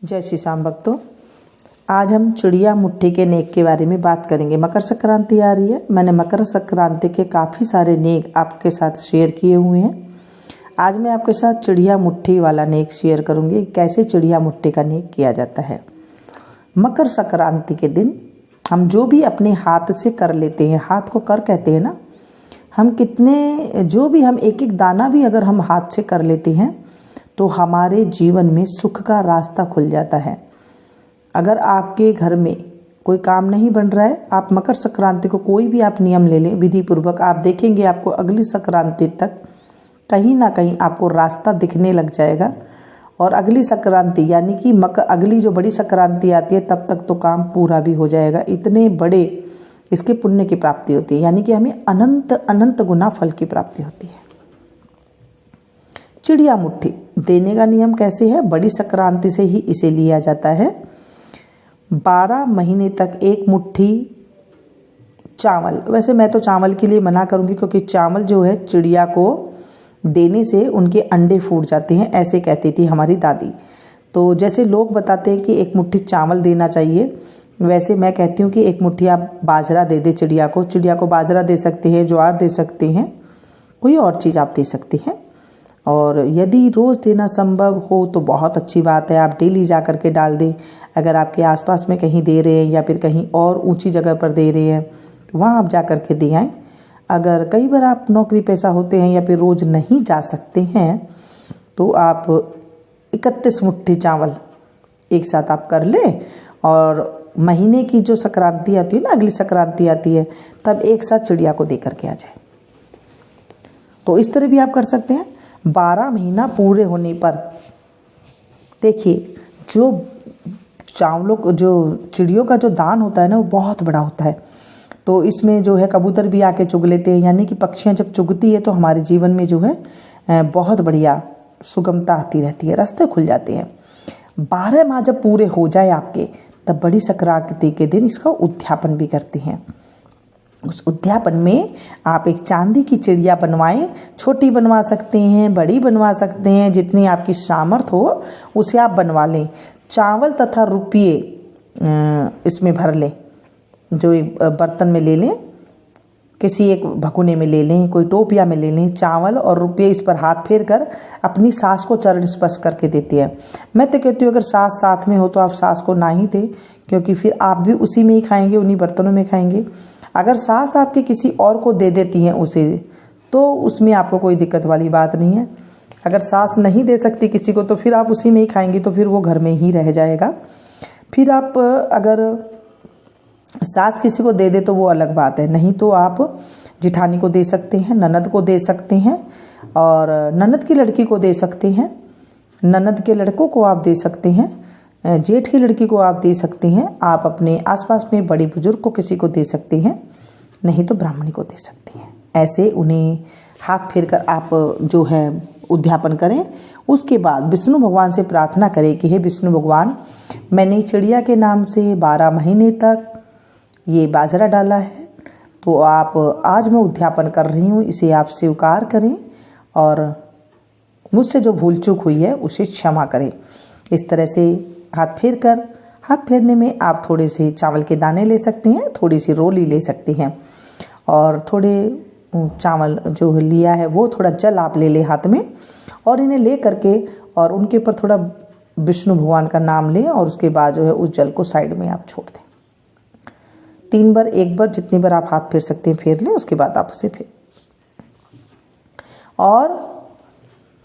जय श्री श्याम भक्तों, आज हम चिड़िया मुट्ठी के नेक के बारे में बात करेंगे। मकर संक्रांति आ रही है। मैंने मकर संक्रांति के काफ़ी सारे नेक आपके साथ शेयर किए हुए हैं। आज मैं आपके साथ चिड़िया मुट्ठी वाला नेक शेयर करूंगी, कैसे चिड़िया मुट्ठी का नेक किया जाता है। मकर संक्रांति के दिन हम जो भी अपने हाथ से कर लेते हैं, हाथ को कर कहते हैं ना, हम हम एक एक दाना भी अगर हम हाथ से कर लेते हैं तो हमारे जीवन में सुख का रास्ता खुल जाता है। अगर आपके घर में कोई काम नहीं बन रहा है, आप मकर संक्रांति को कोई भी आप नियम ले लें विधि पूर्वक, आप देखेंगे आपको अगली संक्रांति तक कहीं ना कहीं आपको रास्ता दिखने लग जाएगा। और अगली संक्रांति यानी कि अगली जो बड़ी संक्रांति आती है तब तक तो काम पूरा भी हो जाएगा। इतने बड़े इसके पुण्य की प्राप्ति होती है, यानी कि हमें अनंत अनंत गुना फल की प्राप्ति होती है। चिड़िया मुट्ठी देने का नियम कैसे है? बड़ी संक्रांति से ही इसे लिया जाता है। 12 महीने तक एक मुट्ठी चावल, वैसे मैं तो चावल के लिए मना करूंगी क्योंकि चावल जो है चिड़िया को देने से उनके अंडे फूट जाते हैं, ऐसे कहती थी हमारी दादी। तो जैसे लोग बताते हैं कि एक मुट्ठी चावल देना चाहिए, वैसे मैं कहती हूँ कि एक मुट्ठी आप बाजरा दे दे चिड़िया को। चिड़िया को बाजरा दे सकते हैं, ज्वार दे सकते हैं, कोई और चीज़ आप दे सकते हैं। और यदि रोज़ देना संभव हो तो बहुत अच्छी बात है, आप डेली जा कर के डाल दें। अगर आपके आसपास में कहीं दे रहे हैं या फिर कहीं और ऊंची जगह पर दे रहे हैं, वहाँ आप जा कर के दे आएँ। अगर कई बार आप नौकरी पेशा होते हैं या फिर रोज़ नहीं जा सकते हैं तो आप 31 मुट्ठी चावल एक साथ आप कर लें और महीने की जो संक्रांति आती है ना, अगली संक्रांति आती है, तब एक साथ चिड़िया को दे करके आ जाए। तो इस तरह भी आप कर सकते हैं। 12 महीना पूरे होने पर देखिए, जो चिड़ियों का जो दान होता है ना, वो बहुत बड़ा होता है। तो इसमें जो है कबूतर भी आके चुग लेते हैं, यानी कि पक्षियाँ जब चुगती है तो हमारे जीवन में जो है बहुत बढ़िया सुगमता आती रहती है, रास्ते खुल जाते हैं। 12 माह जब पूरे हो जाए आपके, तब बड़ी संक्रांति के दिन इसका उद्यापन भी करते हैं। उस उद्यापन में आप एक चांदी की चिड़िया बनवाएं, छोटी बनवा सकते हैं, बड़ी बनवा सकते हैं, जितनी आपकी सामर्थ हो उसे आप बनवा लें। चावल तथा रुपये इसमें भर लें, जो एक बर्तन में ले लें, किसी एक भगोने में ले लें, कोई टोपिया में ले लें। चावल और रुपये इस पर हाथ फेर कर अपनी सास को चरण स्पर्श करके देती है। मैं तो कहती हूँ अगर सास साथ में हो तो आप सास को ना ही दें, क्योंकि फिर आप भी उसी में ही खाएंगे, उन्हीं बर्तनों में खाएंगे। अगर सास आपके किसी और को दे देती हैं उसे, तो उसमें आपको कोई दिक्कत वाली बात नहीं है। अगर सास नहीं दे सकती किसी को तो फिर आप उसी में ही खाएंगे, तो फिर वो घर में ही रह जाएगा। फिर आप अगर सास किसी को दे दे तो वो अलग बात है, नहीं तो आप जिठानी को दे सकते हैं, ननद को दे सकते हैं, और ननद की लड़की को दे सकते हैं, ननद के लड़कों को आप दे सकते हैं, जेठ की लड़की को आप दे सकते हैं। आप अपने आसपास में बड़े बुजुर्ग को किसी को दे सकते हैं, नहीं तो ब्राह्मणी को दे सकते हैं। ऐसे उन्हें हाथ फेर कर आप जो है उद्यापन करें। उसके बाद विष्णु भगवान से प्रार्थना करें कि हे विष्णु भगवान, मैंने चिड़िया के नाम से 12 महीने तक ये बाजरा डाला है, तो आप आज मैं उद्यापन कर रही हूँ, इसे आप स्वीकार करें और मुझसे जो भूल चूक हुई है उसे क्षमा करें। इस तरह से हाथ फेरने में आप थोड़े से चावल के दाने ले सकते हैं, थोड़ी सी रोली ले सकते हैं, और थोड़े चावल जो लिया है वो थोड़ा जल आप ले लें हाथ में, और इन्हें ले करके और उनके ऊपर थोड़ा विष्णु भगवान का नाम लें, और उसके बाद जो है उस जल को साइड में आप छोड़ दें। 3 बार, 1 बार, जितनी बार आप हाथ फेर सकते हैं फेर लें। उसके बाद आप उसे फेर,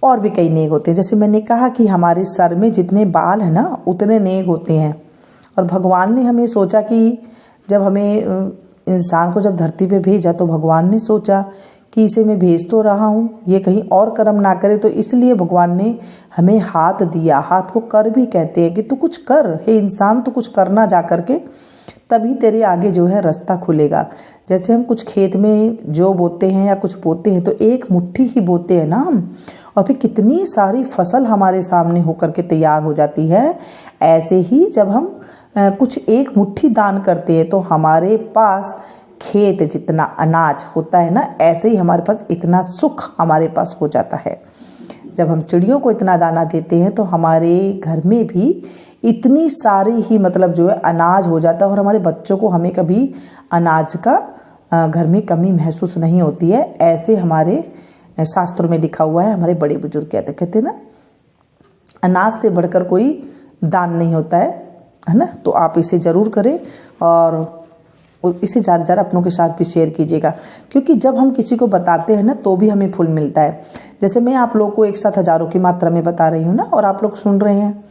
और भी कई नेक होते हैं। जैसे मैंने कहा कि हमारे सर में जितने बाल हैं ना, उतने नेक होते हैं। और भगवान ने हमें सोचा कि जब हमें इंसान को जब धरती पे भेजा तो भगवान ने सोचा कि इसे मैं भेज तो रहा हूँ, ये कहीं और कर्म ना करे, तो इसलिए भगवान ने हमें हाथ दिया। हाथ को कर भी कहते हैं कि तू कुछ कर, हे इंसान तू कुछ करना जा करके, तभी तेरे आगे जो है रास्ता खुलेगा। जैसे हम कुछ खेत में जो बोते हैं या कुछ बोते हैं तो एक मुट्ठी ही बोते हैं ना हम, और फिर कितनी सारी फसल हमारे सामने होकर के तैयार हो जाती है। ऐसे ही जब हम कुछ एक मुट्ठी दान करते हैं तो हमारे पास खेत जितना अनाज होता है ना, ऐसे ही हमारे पास इतना सुख हमारे पास हो जाता है। जब हम चिड़ियों को इतना दाना देते हैं तो हमारे घर में भी इतनी सारी ही मतलब जो है अनाज हो जाता है और हमारे बच्चों को हमें कभी अनाज का घर में कमी महसूस नहीं होती है। ऐसे हमारे शास्त्रों में लिखा हुआ है, हमारे बड़े बुजुर्ग कहते हैं ना, अनाज से बढ़कर कोई दान नहीं होता है ना। तो आप इसे ज़रूर करें और इसे ज़्यादा अपनों के साथ भी शेयर कीजिएगा, क्योंकि जब हम किसी को बताते हैं ना तो भी हमें फल मिलता है। जैसे मैं आप लोगों को एक साथ हज़ारों की मात्रा में बता रही हूँ ना, और आप लोग सुन रहे हैं,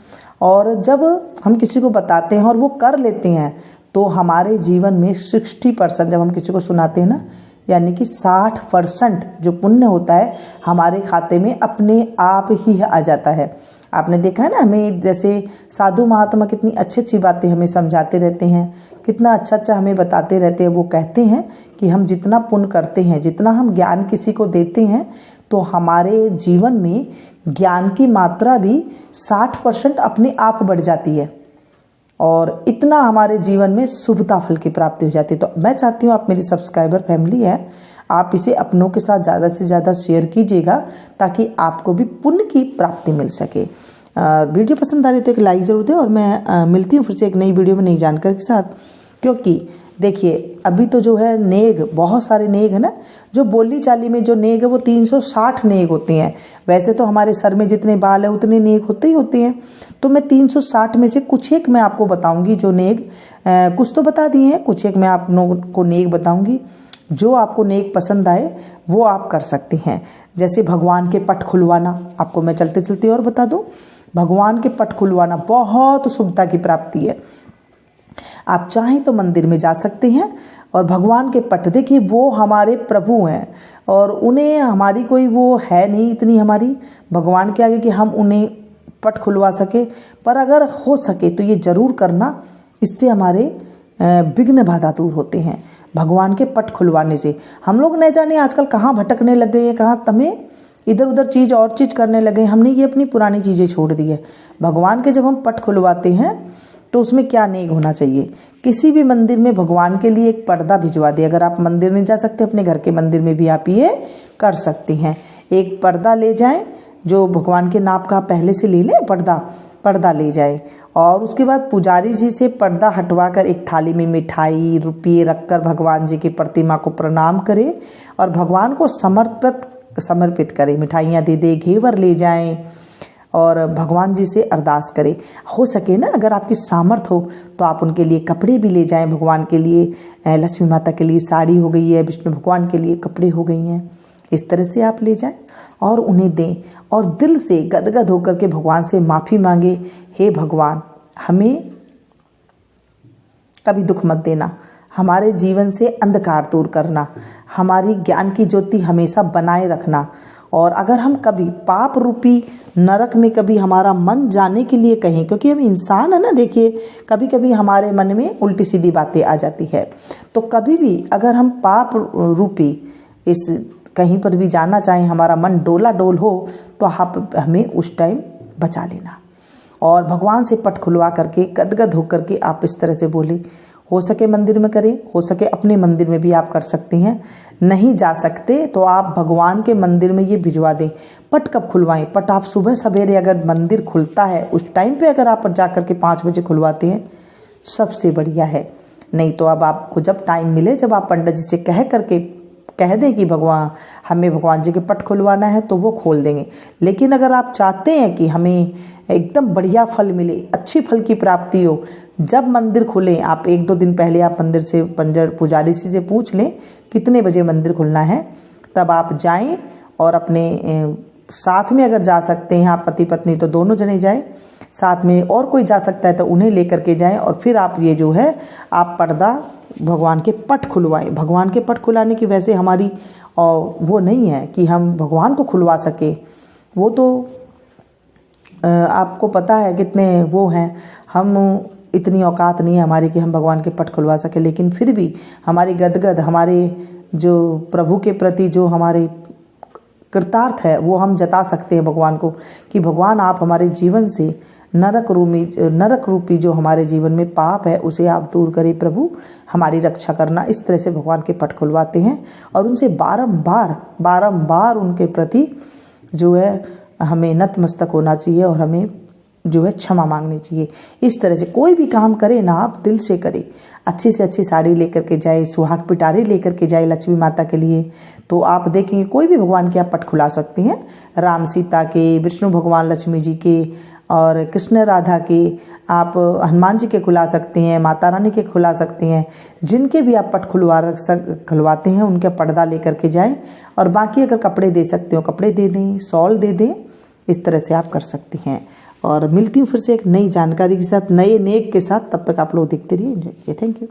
और जब हम किसी को बताते हैं और वो कर लेते हैं तो हमारे जीवन में 60% जब हम किसी को सुनाते हैं ना, यानी कि 60% जो पुण्य होता है हमारे खाते में अपने आप ही आ जाता है। आपने देखा है ना, हमें जैसे साधु महात्मा कितनी अच्छी अच्छी बातें हमें समझाते रहते हैं, कितना अच्छा अच्छा हमें बताते रहते हैं। वो कहते हैं कि हम जितना पुण्य करते हैं, जितना हम ज्ञान किसी को देते हैं, तो हमारे जीवन में ज्ञान की मात्रा भी 60% अपने आप बढ़ जाती है और इतना हमारे जीवन में शुभता फल की प्राप्ति हो जाती है। तो मैं चाहती हूँ, आप मेरी सब्सक्राइबर फैमिली है, आप इसे अपनों के साथ ज़्यादा से ज़्यादा शेयर कीजिएगा ताकि आपको भी पुण्य की प्राप्ति मिल सके। वीडियो पसंद आ रही तो एक लाइक ज़रूर दें और मैं मिलती हूँ फिर से एक नई वीडियो में नई जानकारी के साथ। क्योंकि देखिए अभी तो जो है नेग, बहुत सारे नेग है ना, जो बोली चाली में जो नेग है वो 360 नेग होते हैं। वैसे तो हमारे सर में जितने बाल है उतने नेग होते ही होते हैं। तो मैं 360 में से कुछ एक मैं आपको बताऊंगी जो नेग, कुछ तो बता दिए हैं, कुछ एक मैं आप लोगों को नेग बताऊंगी। जो आपको नेक पसंद आए वो आप कर सकते हैं। जैसे भगवान के पट खुलवाना, आपको मैं चलते चलते और बता दूं, भगवान के पट खुलवाना बहुत शुभता की प्राप्ति है। आप चाहें तो मंदिर में जा सकते हैं और भगवान के पट, देखिए वो हमारे प्रभु हैं और उन्हें हमारी कोई वो है नहीं इतनी हमारी भगवान के आगे कि हम उन्हें पट खुलवा सके, पर अगर हो सके तो ये जरूर करना, इससे हमारे विघ्न बाधा दूर होते हैं। भगवान के पट खुलवाने से हम लोग न जाने आजकल कहाँ भटकने लग गए हैं, कहाँ तमें इधर उधर चीज़ और चीज़ करने लगे, हमने ये अपनी पुरानी चीज़ें छोड़ दी है। भगवान के जब हम पट खुलवाते हैं तो उसमें क्या नेक होना चाहिए, किसी भी मंदिर में भगवान के लिए एक पर्दा भिजवा दे। अगर आप मंदिर नहीं जा सकते, अपने घर के मंदिर में भी आप ये कर सकते हैं। एक पर्दा ले जाएं, जो भगवान के नाप का पहले से ले लें, पर्दा ले जाएं और उसके बाद पुजारी जी से पर्दा हटवा कर एक थाली में मिठाई रुपये रखकर भगवान जी की प्रतिमा को प्रणाम करें और भगवान को समर्पित करें। मिठाइयाँ दे दे, घेवर ले जाएं और भगवान जी से अरदास करें। हो सके ना, अगर आपकी सामर्थ हो तो आप उनके लिए कपड़े भी ले जाएं। भगवान के लिए, लक्ष्मी माता के लिए साड़ी हो गई है, विष्णु भगवान के लिए कपड़े हो गई हैं, इस तरह से आप ले जाएं और उन्हें दें और दिल से गदगद होकर के भगवान से माफ़ी मांगे, हे भगवान हमें कभी दुख मत देना, हमारे जीवन से अंधकार दूर करना, हमारी ज्ञान की ज्योति हमेशा बनाए रखना। और अगर हम कभी पाप रूपी नरक में कभी हमारा मन जाने के लिए कहें, क्योंकि हम इंसान है ना, देखिए कभी कभी हमारे मन में उल्टी सीधी बातें आ जाती है, तो कभी भी अगर हम पाप रूपी इस कहीं पर भी जाना चाहें, हमारा मन डोला डोल हो, तो आप हमें उस टाइम बचा लेना और भगवान से पट खुलवा करके गदगद होकर के आप इस तरह से बोले। हो सके मंदिर में करें, हो सके अपने मंदिर में भी आप कर सकते हैं। नहीं जा सकते तो आप भगवान के मंदिर में ये भिजवा दें। पट कब खुलवाएं? पट आप सुबह सवेरे अगर मंदिर खुलता है उस टाइम पे अगर आप जा करके 5 बजे खुलवाते हैं सबसे बढ़िया है। नहीं तो अब आपको जब टाइम मिले, जब आप पंडित जी से कह दें कि हमें भगवान जी के पट खुलवाना है तो वो खोल देंगे। लेकिन अगर आप चाहते हैं कि हमें एकदम बढ़िया फल मिले, अच्छी फल की प्राप्ति हो, जब मंदिर खुले आप 1-2 दिन पहले आप मंदिर से पुजारी से पूछ लें कितने बजे मंदिर खुलना है, तब आप जाएं और अपने साथ में अगर जा सकते हैं आप पति पत्नी तो दोनों जने जाएं, साथ में और कोई जा सकता है तो उन्हें लेकर के जाएं और फिर आप ये जो है आप पर्दा भगवान के पट खुलवाएं। भगवान के पट खुलाने की वैसे हमारी वो नहीं है कि हम भगवान को खुलवा सके, वो तो आपको पता है कितने वो हैं, हम इतनी औकात नहीं है हमारी कि हम भगवान के पट खुलवा सके। लेकिन फिर भी हमारी गदगद, हमारे जो प्रभु के प्रति जो हमारे कृतार्थ है वो हम जता सकते हैं भगवान को कि भगवान आप हमारे जीवन से नरक रूपी जो हमारे जीवन में पाप है उसे आप दूर करें, प्रभु हमारी रक्षा करना। इस तरह से भगवान के पट खुलवाते हैं और उनसे बारंबार उनके प्रति जो है हमें नतमस्तक होना चाहिए और हमें जो है क्षमा मांगनी चाहिए। इस तरह से कोई भी काम करें ना, आप दिल से करें, अच्छी से अच्छी साड़ी लेकर के जाए, सुहाग पिटारे लेकर के जाए लक्ष्मी माता के लिए, तो आप देखेंगे कोई भी भगवान के आप पट खुला सकती हैं। राम सीता के, विष्णु भगवान लक्ष्मी जी के और कृष्ण राधा के, आप हनुमान जी के खुला सकते हैं, माता रानी के खुला सकते हैं। जिनके भी आप पट खुलवाते हैं उनके पर्दा लेकर के जाएं। और बाकी अगर कपड़े दे सकते हो कपड़े दे दें, शॉल दे दें, इस तरह से आप कर सकती हैं। और मिलती हूँ फिर से एक नई जानकारी के साथ, नए नेक के साथ। तब तक आप लोग देखते रहिए, एंजॉय कीजिए। Thank you.